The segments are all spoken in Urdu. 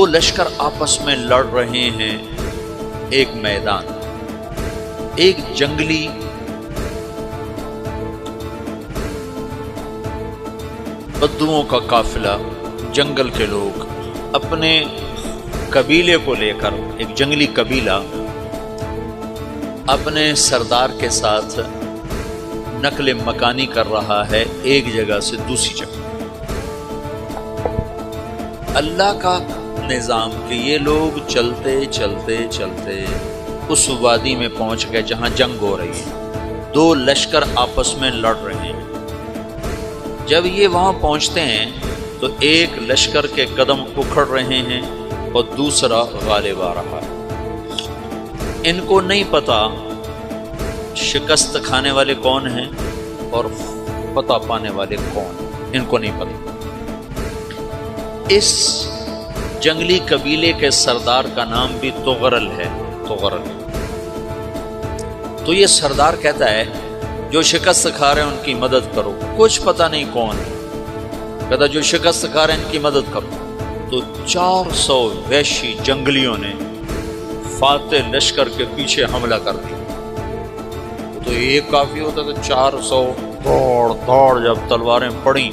لشکر آپس میں لڑ رہے ہیں ایک میدان، ایک جنگلی بدوؤں کا قافلہ، جنگل کے لوگ اپنے قبیلے کو لے کر، ایک جنگلی قبیلہ اپنے سردار کے ساتھ نقل مکانی کر رہا ہے ایک جگہ سے دوسری جگہ۔ اللہ کا نظام کہ یہ لوگ چلتے چلتے چلتے اس وادی میں پہنچ گئے جہاں جنگ ہو رہی ہے، دو لشکر آپس میں لڑ رہے ہیں۔ جب یہ وہاں پہنچتے ہیں تو ایک لشکر کے قدم اکھڑ رہے ہیں اور دوسرا غالب آ رہا ہے۔ ان کو نہیں پتا شکست کھانے والے کون ہیں اور فتح پانے والے کون ہیں، ان کو نہیں پتا۔ اس جنگلی قبیلے کے سردار کا نام بھی تغرل ہے، تغرل۔ تو یہ سردار کہتا ہے جو شکست کھا رہے ہیں ان کی مدد کرو، کچھ پتہ نہیں کون ہے، کہتا جو شکست کھا رہے ہیں ان کی مدد کرو۔ تو 400 وحشی جنگلیوں نے فاتح لشکر کے پیچھے حملہ کر دیا۔ تو ایک کافی ہوتا تو 400 دوڑ دوڑ جب تلواریں پڑیں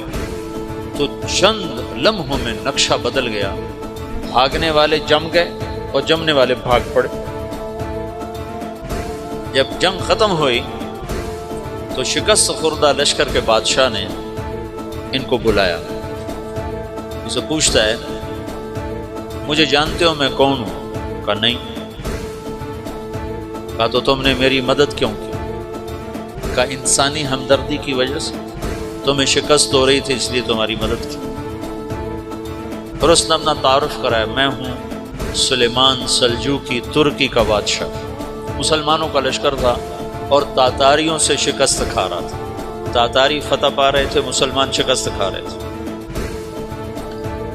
تو چند لمحوں میں نقشہ بدل گیا، بھاگنے والے جم گئے اور جمنے والے بھاگ پڑے۔ جب جنگ ختم ہوئی تو شکست خوردہ لشکر کے بادشاہ نے ان کو بلایا، اسے پوچھتا ہے مجھے جانتے ہو میں کون ہوں؟ کہا نہیں۔ کہا تو تم نے میری مدد کیوں کی؟ کہا انسانی ہمدردی کی وجہ سے، تمہیں شکست ہو رہی تھی اس لیے تمہاری مدد کی۔ اور اس نے اپنا تعارف کرایا، میں ہوں سلیمان سلجوقی ترکی کا بادشاہ۔ مسلمانوں کا لشکر تھا اور تاتاریوں سے شکست کھا رہا تھا، تاتاری فتح پا رہے تھے، مسلمان شکست کھا رہے تھے۔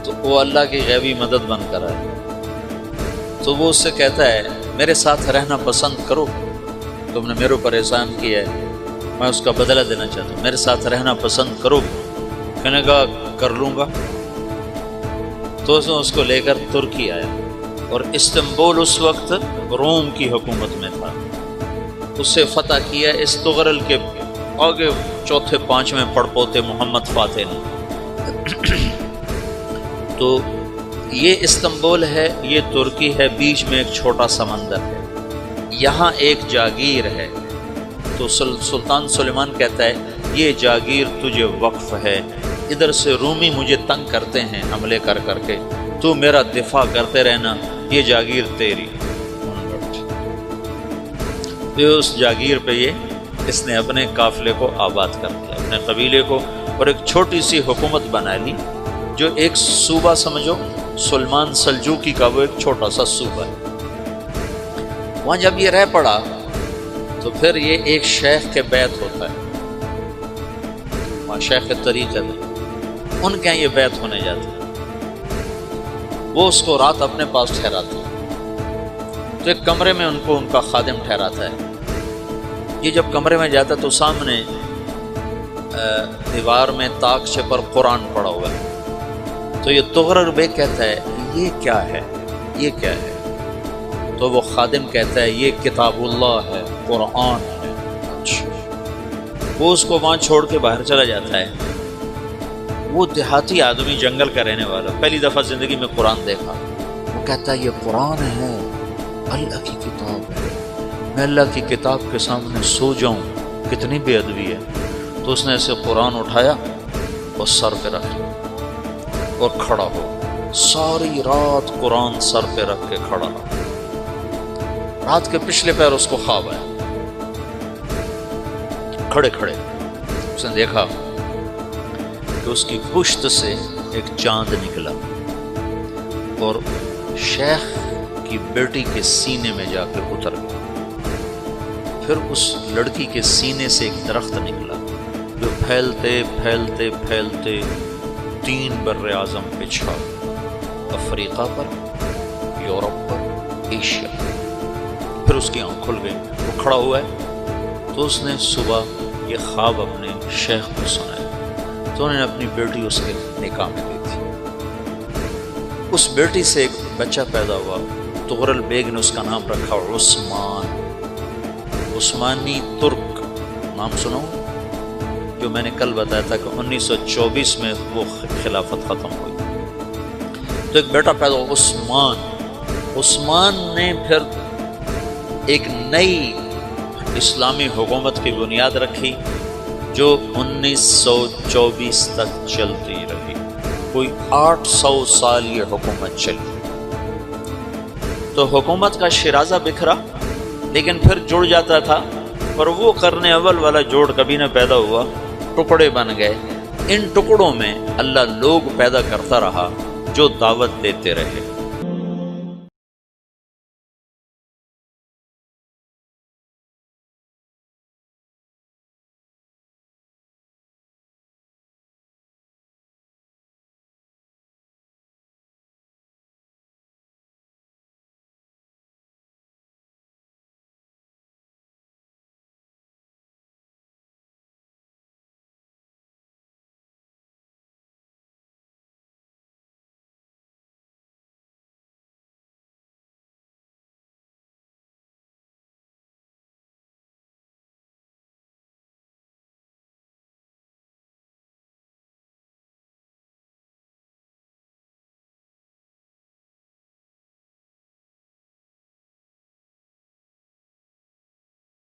تو وہ اللہ کی غیبی مدد بن کر آئے۔ تو وہ اس سے کہتا ہے میرے ساتھ رہنا پسند کرو، تم نے میرے اوپر احسان کیا ہے، میں اس کا بدلہ دینا چاہتا ہوں، میرے ساتھ رہنا پسند کرو؟ کہنے کا کر لوں گا۔ تو اس کو لے کر ترکی آیا اور استنبول اس وقت روم کی حکومت میں تھا، اسے فتح کیا اس تغرل کے آگے چوتھے پانچویں پڑپوتے محمد فاتح نے۔ تو یہ استنبول ہے، یہ ترکی ہے، بیچ میں ایک چھوٹا سمندر ہے، یہاں ایک جاگیر ہے۔ تو سلطان سلیمان کہتا ہے یہ جاگیر تجھے وقف ہے، ادھر سے رومی مجھے تنگ کرتے ہیں حملے کر کر کے، تو میرا دفاع کرتے رہنا، یہ جاگیر تیری۔ تو اس جاگیر پہ اس نے اپنے قافلے کو آباد کر دیا، اپنے قبیلے کو، اور ایک چھوٹی سی حکومت بنا لی، جو ایک صوبہ سمجھو سلیمان سلجوقی کا، وہ ایک چھوٹا سا صوبہ ہے۔ وہاں جب یہ رہ پڑا تو پھر یہ ایک شیخ کے بیت ہوتا ہے، وہاں شیخ طریقہ میں ان کے یہ بیت ہونے جاتے ہیں، وہ اس کو رات اپنے پاس ٹھہراتے ہیں۔ تو ایک کمرے میں ان کو ان کا خادم ٹھہراتا ہے۔ یہ جب کمرے میں جاتا ہے تو سامنے دیوار میں طاقچے پر قرآن پڑا ہوا ہے۔ تو یہ تغرل بیگ کہتا ہے یہ کیا ہے، یہ کیا ہے؟ تو وہ خادم کہتا ہے یہ کتاب اللہ ہے، قرآن ہے۔ وہ اس کو وہاں چھوڑ کے باہر چلا جاتا ہے۔ وہ دیہاتی آدمی، جنگل کا رہنے والا، پہلی دفعہ زندگی میں قرآن دیکھا، وہ کہتا ہے یہ قرآن ہے، اللہ کی کتاب ہے، میں اللہ کی کتاب کے سامنے سو جاؤں، کتنی بے ادبی ہے۔ تو اس نے ایسے قرآن اٹھایا اور سر پہ رکھ لیا اور کھڑا ہو، ساری رات قرآن سر پہ رکھ کے کھڑا رہا۔ رات کے پچھلے پہر اس کو خواب آیا، کھڑے کھڑے اس نے دیکھا کہ اس کی پشت سے ایک چاند نکلا اور شیخ کی بیٹی کے سینے میں جا کے اتر گیا۔ پھر اس لڑکی کے سینے سے ایک درخت نکلا جو پھیلتے پھیلتے پھیلتے 3 بر اعظم پہ چھا گیا، افریقہ پر، یورپ پر، ایشیا۔ پھر اس کی آنکھ کھل گئی، وہ کھڑا ہوا ہے۔ تو اس نے صبح یہ خواب اپنے شیخ کو سنایا، تو انہوں نے اپنی بیٹی اس کے نکاح میں دی تھی۔ اس بیٹی سے ایک بچہ پیدا ہوا، تغرل بیگ نے اس کا نام رکھا عثمان، عثمانی ترک نام سنو، جو میں نے کل بتایا تھا کہ 1924 میں وہ خلافت ختم ہوئی۔ تو ایک بیٹا پیدا ہوا عثمان، عثمان نے پھر ایک نئی اسلامی حکومت کی بنیاد رکھی جو 1924 تک چلتی رہی، کوئی 800 سال یہ حکومت چلی۔ تو حکومت کا شیرازہ بکھرا لیکن پھر جڑ جاتا تھا، اور وہ قرن اول والا جوڑ کبھی نہ پیدا ہوا، ٹکڑے بن گئے۔ ان ٹکڑوں میں اللہ لوگ پیدا کرتا رہا جو دعوت دیتے رہے۔